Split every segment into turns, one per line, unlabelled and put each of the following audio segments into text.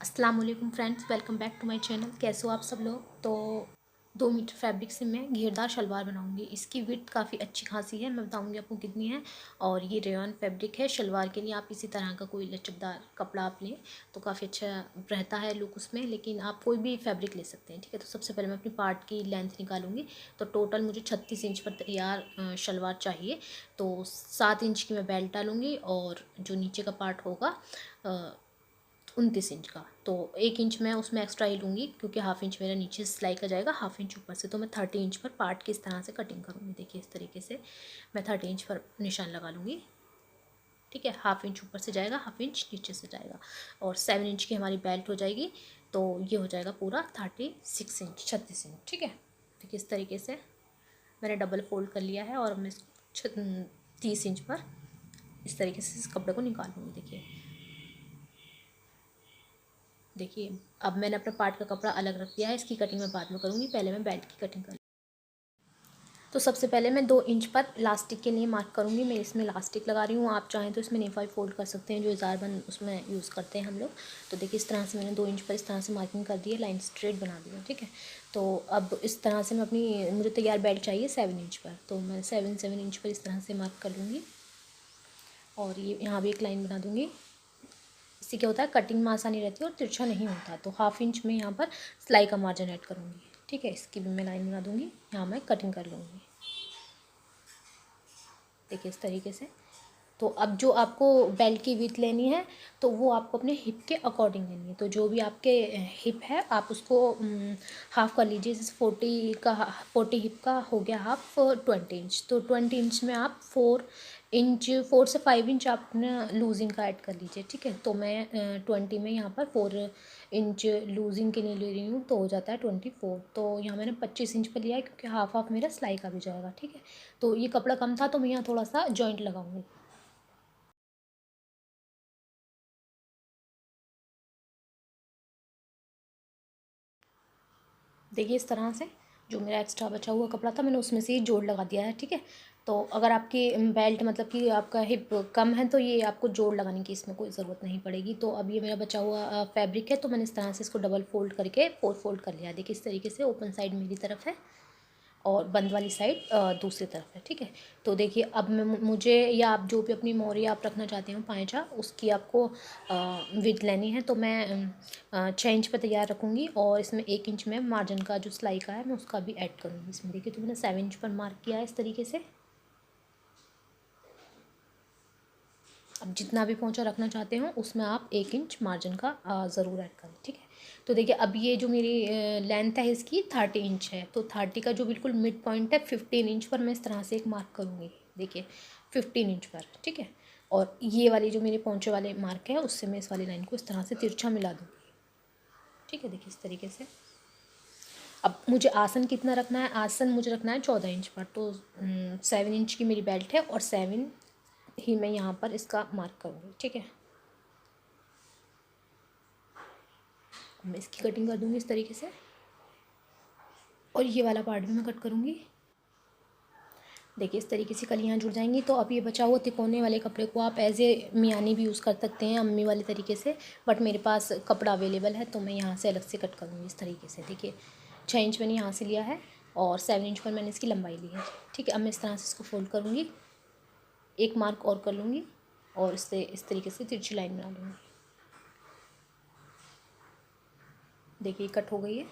अस्सलाम वालेकुम friends, welcome back to my channel. कैसे हो आप सब लोग। तो 2 मीटर फैब्रिक से मैं घेरदार शलवार बनाऊंगी। इसकी विड्थ काफ़ी अच्छी खासी है, मैं बताऊंगी आपको कितनी है। और ये रेयन फैब्रिक है शलवार के लिए। आप इसी तरह का कोई लचकदार कपड़ा आप लें तो काफ़ी अच्छा रहता है लुक उसमें, लेकिन आप कोई भी फैब्रिक ले सकते हैं। ठीक है, तो सबसे पहले मैं अपनी पार्ट की लेंथ निकालूंगी। तो टोटल मुझे 36 इंच पर तैयार शलवार चाहिए। तो 7 इंच की मैं बेल्ट डालूँगी और जो नीचे का पार्ट होगा 29 इंच का। तो 1 इंच मैं उसमें एक्स्ट्रा ही लूँगी, क्योंकि हाफ इंच मेरा नीचे सिलाई का जाएगा, हाफ इंच ऊपर से। तो मैं 30 इंच पर पार्ट की इस तरह से कटिंग करूँगी। देखिए इस तरीके से मैं 30 इंच पर निशान लगा लूँगी। ठीक है, हाफ इंच ऊपर से जाएगा, हाफ इंच नीचे से जाएगा। और 7 इंच की हमारी बेल्ट हो जाएगी। तो ये हो जाएगा पूरा 36 इंच, 36 इंच। ठीक है, देखिए इस तरीके से मैंने डबल फोल्ड कर लिया है और मैं 30 इंच पर इस तरीके से इस कपड़े को निकाल लूँगी। देखिए अब मैंने अपने पार्ट का कपड़ा अलग रख दिया है। इसकी कटिंग मैं बाद में करूँगी, पहले मैं बेल्ट की कटिंग कर। तो सबसे पहले मैं 2 इंच पर लास्टिक के लिए मार्क करूँगी। मैं इसमें लास्टिक लगा रही हूँ, आप चाहें तो इसमें नेफाई फोल्ड कर सकते हैं, जो इजारबंद उसमें यूज़ करते हैं हम लोग। तो देखिए इस तरह से मैंने 2 इंच पर इस तरह से मार्किंग कर दी है, लाइन स्ट्रेट बना दी है। ठीक है, तो अब इस तरह से मैं अपनी, मुझे तैयार बेल्ट चाहिए 7 इंच पर, तो मैं 7 इंच पर इस तरह से मार्क कर लूँगी। और ये यहाँ भी एक लाइन बना दूँगी। इससे क्या होता है, कटिंग में आसानी रहती है और तिरछा नहीं होता। तो हाफ इंच में यहाँ पर सिलाई का मार्जिन ऐड करूँगी। ठीक है, इसकी भी मैं लाइन बना दूँगी, यहाँ मैं कटिंग कर लूँगी। देखिए इस तरीके से। तो अब जो आपको बेल्ट की विड्थ लेनी है तो वो आपको अपने हिप के अकॉर्डिंग लेनी है। तो जो भी आपके हिप है आप उसको हाफ़ कर लीजिए। जैसे 40 हिप का हो गया हाफ 20 इंच, तो 20 इंच में आप 4 से 5 इंच आप अपने लूजिंग का ऐड कर लीजिए। ठीक है, तो मैं 20 में यहाँ पर 4 इंच लूजिंग के लिए ले रही हूँ, तो हो जाता है 24। तो यहाँ मैंने 25 इंच पर लिया है, क्योंकि हाफ हाफ मेरा सिलाई का भी जाएगा। ठीक है, तो ये कपड़ा कम था तो मैं यहाँ थोड़ा सा जॉइंट लगाऊंगी। देखिए इस तरह से जो मेरा एक्स्ट्रा बचा हुआ कपड़ा था मैंने उसमें से ही जोड़ लगा दिया है। ठीक है, तो अगर आपकी बेल्ट मतलब कि आपका हिप कम है तो ये आपको जोड़ लगाने की इसमें कोई ज़रूरत नहीं पड़ेगी। तो अब ये मेरा बचा हुआ फैब्रिक है, तो मैंने इस तरह से इसको डबल फोल्ड करके 4 फोल्ड कर लिया। देखिए इस तरीके से ओपन साइड मेरी तरफ है और बंद वाली साइड दूसरी तरफ है। ठीक है, तो देखिए अब मैं मुझे, या आप जो भी अपनी मोरी आप रखना चाहते हो पायजा, उसकी आपको विड्थ लेनी है। तो मैं 6 इंच पर तैयार रखूँगी और इसमें 1 इंच में मार्जिन का जो सिलाई का है मैं उसका भी ऐड करूँगी इसमें। देखिए तो मैंने 7 इंच पर मार्क किया है इस तरीके से। अब जितना भी पोंचा रखना चाहते हो उसमें आप 1 इंच मार्जिन का ज़रूर ऐड करें। ठीक है, तो देखिए अब ये जो मेरी लेंथ है इसकी 30 इंच है, तो 30 का जो बिल्कुल मिड पॉइंट है 15 इंच पर मैं इस तरह से एक मार्क करूँगी। देखिए 15 इंच पर। ठीक है, और ये वाली जो मेरे पोंचे वाले मार्क है उससे मैं इस वाली लाइन को इस तरह से तिरछा मिला दूँगी। ठीक है, देखिए इस तरीके से। अब मुझे आसन कितना रखना है, आसन मुझे रखना है 14 इंच पर। तो 7 इंच की मेरी बेल्ट है और 7 ही मैं यहाँ पर इसका मार्क करूँगी। ठीक है, मैं इसकी कटिंग कर दूँगी इस तरीके से और ये वाला पार्ट भी मैं कट करूँगी। देखिए इस तरीके से कलियाँ जुड़ जाएंगी। तो अब ये बचा हुआ तिकोने वाले कपड़े को आप एज ए मियानी भी यूज़ कर सकते हैं, अम्मी वाले तरीके से, बट मेरे पास कपड़ा अवेलेबल है तो मैं यहाँ से अलग से कट करूँगी इस तरीके से। देखिए 6 इंच मैंने यहाँ से लिया है और 7 इंच पर मैंने इसकी लंबाई ली है। ठीक है, अब मैं इस तरह से इसको फोल्ड करूँगी, एक मार्क और कर लूँगी और इससे इस तरीके से तिरछी लाइन बना लूँगी। देखिए कट हो गई है।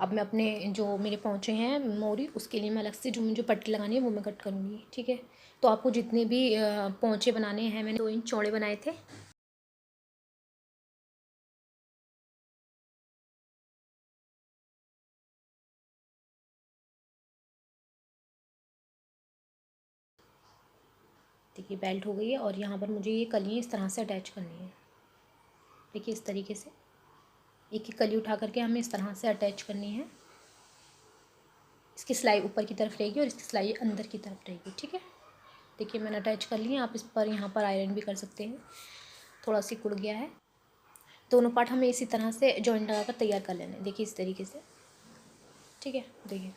अब मैं अपने जो मेरे पोंचे हैं मोरी, उसके लिए मैं अलग से जो मुझे पट्टी लगानी है वो मैं कट करूँगी। ठीक है, तो आपको जितने भी पोंचे बनाने हैं, मैंने 2 इंच चौड़े बनाए थे। देखिए बेल्ट हो गई है और यहाँ पर मुझे ये कलियाँ इस तरह से अटैच करनी है। देखिए इस तरीके से एक एक कली उठा करके हमें इस तरह से अटैच करनी है। इसकी सिलाई ऊपर की तरफ रहेगी और इसकी सिलाई अंदर की तरफ रहेगी। ठीक है, देखिए मैंने अटैच कर लिया। आप इस पर यहाँ पर आयरन भी कर सकते हैं, थोड़ा सिकुड़ गया है। दोनों पार्ट हमें इसी तरह से जॉइंट लगाकर तैयार कर लेने। देखिए इस तरीके से। ठीक है, देखिए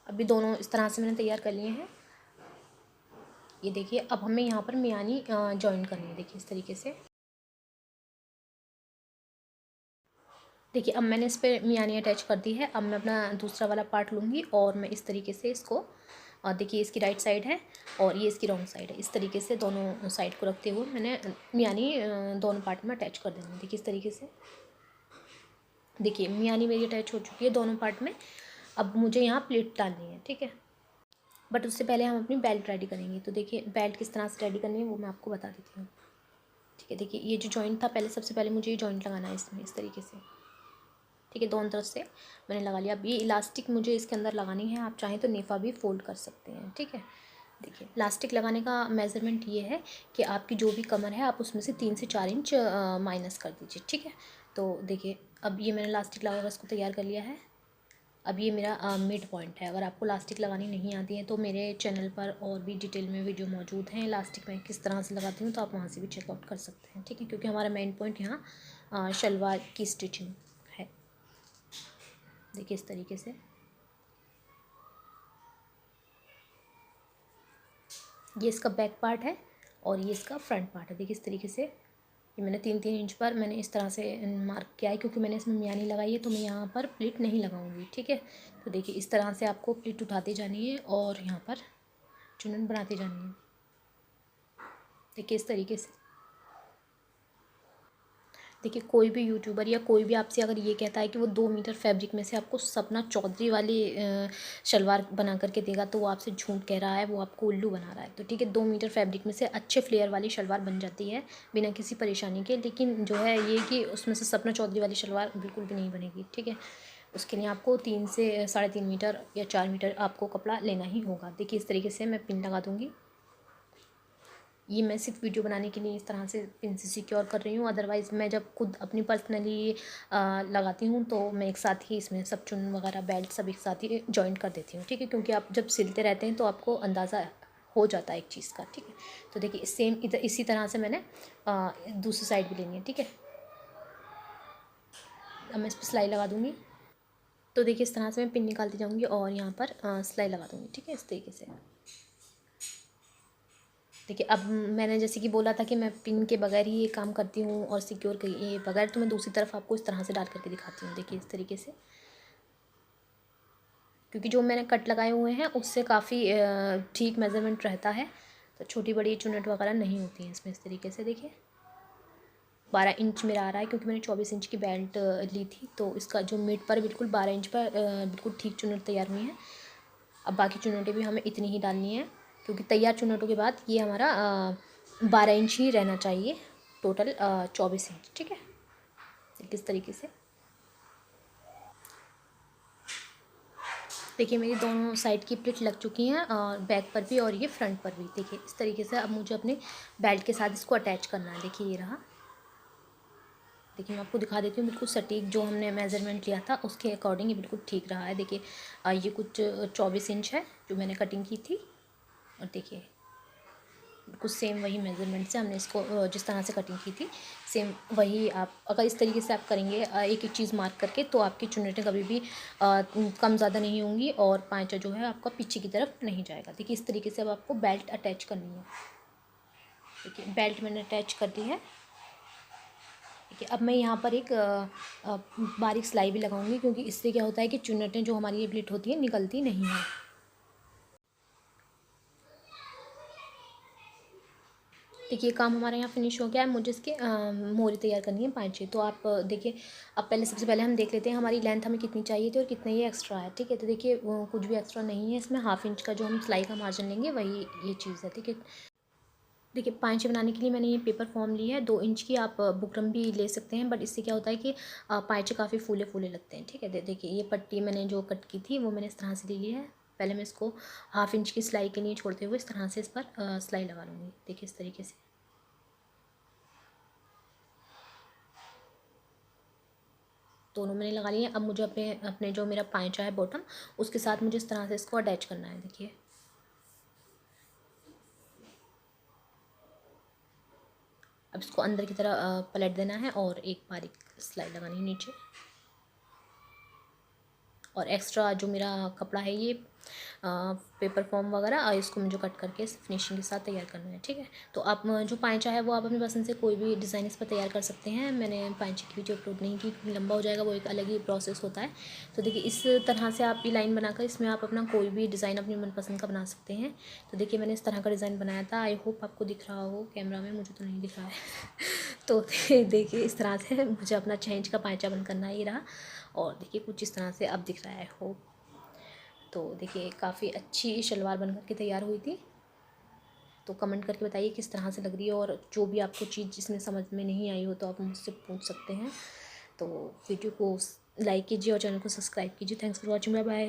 अभी दोनों इस तरह से मैंने तैयार कर लिए हैं। ये देखिए अब हमें यहाँ पर मियानी जॉइन करनी है। देखिए इस तरीके से। देखिए अब मैंने इस पर मियानी अटैच कर दी है। अब मैं अपना दूसरा वाला पार्ट लूँगी और मैं इस तरीके से इसको देखिए इसकी राइट साइड है और ये इसकी रॉन्ग साइड है। इस तरीके से दोनों साइड को रखते हुए मैंने मियानी दोनों पार्ट में अटैच कर देनी है। देखिए इस तरीके से। देखिए मियानी मेरी अटैच हो चुकी है दोनों पार्ट में। अब मुझे यहाँ प्लेट डालनी है, ठीक है। बट उससे पहले हम अपनी बेल्ट रेडी करेंगे। तो देखिए बेल्ट किस तरह से रेडी करनी है वो मैं आपको बता देती हूँ, ठीक है। देखिए ये जो जॉइंट था, पहले सबसे पहले मुझे ये जॉइंट लगाना है इसमें इस तरीके से, ठीक है। दोनों तरफ से मैंने लगा लिया। अब ये इलास्टिक मुझे इसके अंदर लगानी है। आप चाहें तो नेफा भी फोल्ड कर सकते हैं, ठीक है। देखिए इलास्टिक लगाने का मेज़रमेंट ये है कि आपकी जो भी कमर है आप उसमें से 3 से 4 इंच माइनस कर दीजिए, ठीक है। तो देखिए अब ये मैंने इलास्टिक लगा कर इसको तैयार कर लिया है। अब ये मेरा मिड पॉइंट है। अगर आपको इलास्टिक लगानी नहीं आती है तो मेरे चैनल पर और भी डिटेल में वीडियो मौजूद हैं इलास्टिक मैं किस तरह से लगाती हूँ, तो आप वहाँ से भी चेकआउट कर सकते हैं, ठीक है। क्योंकि हमारा मेन पॉइंट यहाँ शलवार की स्टिचिंग है। देखिए इस तरीके से। ये इसका बैक पार्ट है और ये इसका फ्रंट पार्ट है। देखिए इस तरीके से। ये मैंने 3-3 इंच पर मैंने इस तरह से मार्क किया है क्योंकि मैंने इसमें मियानी लगाई है तो मैं यहाँ पर प्लीट नहीं लगाऊंगी, ठीक है। तो देखिए इस तरह से आपको प्लीट उठाती जानी है और यहाँ पर चुनन बनाती जानी है। देखिए इस तरीके से। देखिए कोई भी यूट्यूबर या कोई भी आपसे अगर ये कहता है कि वो 2 मीटर फैब्रिक में से आपको सपना चौधरी वाली शलवार बना करके देगा तो वो आपसे झूठ कह रहा है, वो आपको उल्लू बना रहा है। तो ठीक है 2 मीटर फैब्रिक में से अच्छे फ्लेयर वाली शलवार बन जाती है बिना किसी परेशानी के। लेकिन जो है ये कि उसमें से सपना चौधरी वाली शलवार बिल्कुल भी नहीं बनेगी, ठीक है। उसके लिए आपको 3 से 3.5 मीटर या 4 मीटर आपको कपड़ा लेना ही होगा। देखिए इस तरीके से मैं पिन लगा दूँगी। ये मैं सिर्फ वीडियो बनाने के लिए इस तरह से पिन से सिक्योर कर रही हूँ। अदरवाइज़ मैं जब खुद अपनी पर्सनली लगाती हूँ तो मैं एक साथ ही इसमें सब चुन वगैरह बेल्ट सब एक साथ ही जॉइंट कर देती हूँ, ठीक है। क्योंकि आप जब सिलते रहते हैं तो आपको अंदाज़ा हो जाता है एक चीज़ का, ठीक है। तो देखिए सेम इधर इसी तरह से मैंने दूसरी साइड भी लेनी है, ठीक है। अब मैं इस पर सिलाई लगा दूँगी। तो देखिए इस तरह से मैं पिन निकालती जाऊँगी और यहाँ पर सिलाई लगा दूँगी, ठीक है, इस तरीके से। देखिए अब मैंने जैसे कि बोला था कि मैं पिन के बगैर ही ये काम करती हूँ और सिक्योर के ये बगैर, तो मैं दूसरी तरफ आपको इस तरह से डाल करके दिखाती हूँ। देखिए इस तरीके से। क्योंकि जो मैंने कट लगाए हुए हैं उससे काफ़ी ठीक मेज़रमेंट रहता है, तो छोटी बड़ी चुन्नट वगैरह नहीं होती हैं इसमें। इस तरीके से देखिए 12 इंच मेरा आ रहा है क्योंकि मैंने 24 इंच की बेल्ट ली थी, तो इसका जो मिड पर बिल्कुल 12 इंच पर बिल्कुल ठीक चुन्नट तैयार हुई है। अब बाकी चुन्नटें भी हमें इतनी ही डालनी है क्योंकि तैयार चुन्नटों के बाद ये हमारा 12 इंच ही रहना चाहिए, टोटल 24 इंच, ठीक है। किस तरीके से। देखिए मेरी दोनों साइड की प्लेट लग चुकी हैं और बैक पर भी और ये फ्रंट पर भी। देखिए इस तरीके से अब मुझे अपने बेल्ट के साथ इसको अटैच करना है। देखिए ये रहा। देखिए मैं आपको दिखा देती हूँ बिल्कुल सटीक जो हमने मेज़रमेंट लिया था उसके अकॉर्डिंग ये बिल्कुल ठीक रहा है। देखिए ये कुछ 24 इंच है जो मैंने कटिंग की थी और देखिए बिल्कुल सेम वही मेज़रमेंट से हमने इसको जिस तरह से कटिंग की थी सेम वही। आप अगर इस तरीके से आप करेंगे एक एक चीज़ मार्क करके तो आपकी चुन्नटें कभी भी कम ज़्यादा नहीं होंगी और पाँचा जो है आपका पीछे की तरफ नहीं जाएगा। देखिए इस तरीके से अब आपको बेल्ट अटैच करनी है। देखिए बेल्ट मैंने अटैच कर दी है। देखिए अब मैं यहाँ पर एक बारीक सिलाई भी लगाऊंगी क्योंकि इससे क्या होता है कि चुन्नटें जो हमारी ये प्लेट होती है निकलती नहीं है। देखिए काम हमारा यहाँ फिनिश हो गया है। मुझे इसके मोरी तैयार करनी है पाँचे। तो आप देखिए अब पहले सबसे पहले हम देख लेते हैं हमारी लेंथ हमें कितनी चाहिए थी और कितना ये एक्स्ट्रा है, ठीक है। तो देखिए कुछ भी एक्स्ट्रा नहीं है इसमें। 1/2 इंच का जो हम सिलाई का मार्जिन लेंगे वही ये चीज़ है, ठीक है। देखिए पाँचे बनाने के लिए मैंने ये पेपर फॉर्म ली है 2 इंच की। आप बुकरम भी ले सकते हैं बट इससे क्या होता है कि पाँचे काफ़ी फूले फूले लगते हैं, ठीक है। देखिए ये पट्टी मैंने जो कट की थी वो मैंने इस तरह से ले ली है। पहले मैं इसको 1/2 इंच की सिलाई के लिए छोड़ते हुए इस तरह से इस पर सिलाई लगा लूँगी। देखिए इस तरीके से दोनों मैंने लगा लिए। अब मुझे अपने अपने जो मेरा पाँचा है बॉटम उसके साथ मुझे इस तरह से इसको अटैच करना है। देखिए अब इसको अंदर की तरह पलट देना है और एक बारीक सिलाई लगानी है नीचे। और एक्स्ट्रा जो मेरा कपड़ा है ये पेपर फॉर्म वगैरह, और इसको मुझे कट करके फिनिशिंग के साथ तैयार करना है। ठीक है, तो आप जो पाँचा है वो आप अपनी पसंद से कोई भी डिज़ाइन इस पर तैयार कर सकते हैं। मैंने पाँचे की वीडियो अपलोड नहीं की क्योंकि लंबा हो जाएगा, वो एक अलग ही प्रोसेस होता है। तो देखिए इस तरह से आप ये लाइन बनाकर इसमें आप अपना कोई भी डिज़ाइन अपनी मनपसंद का बना सकते हैं। तो देखिए मैंने इस तरह का डिज़ाइन बनाया था। आई होप आपको दिख रहा हो कैमरा में, मुझे तो नहीं दिख रहा है तो देखिए इस तरह से मुझे अपना चेंज का पाँचा बंद करना ही रहा, और देखिए कुछ इस तरह से अब दिख रहा है। होप तो देखिए काफ़ी अच्छी शलवार बनकर के तैयार हुई थी। तो कमेंट करके बताइए किस तरह से लग रही है, और जो भी आपको चीज़ जिसमें समझ में नहीं आई हो तो आप मुझसे पूछ सकते हैं। तो वीडियो को लाइक कीजिए और चैनल को सब्सक्राइब कीजिए। Thanks for watching, bye bye.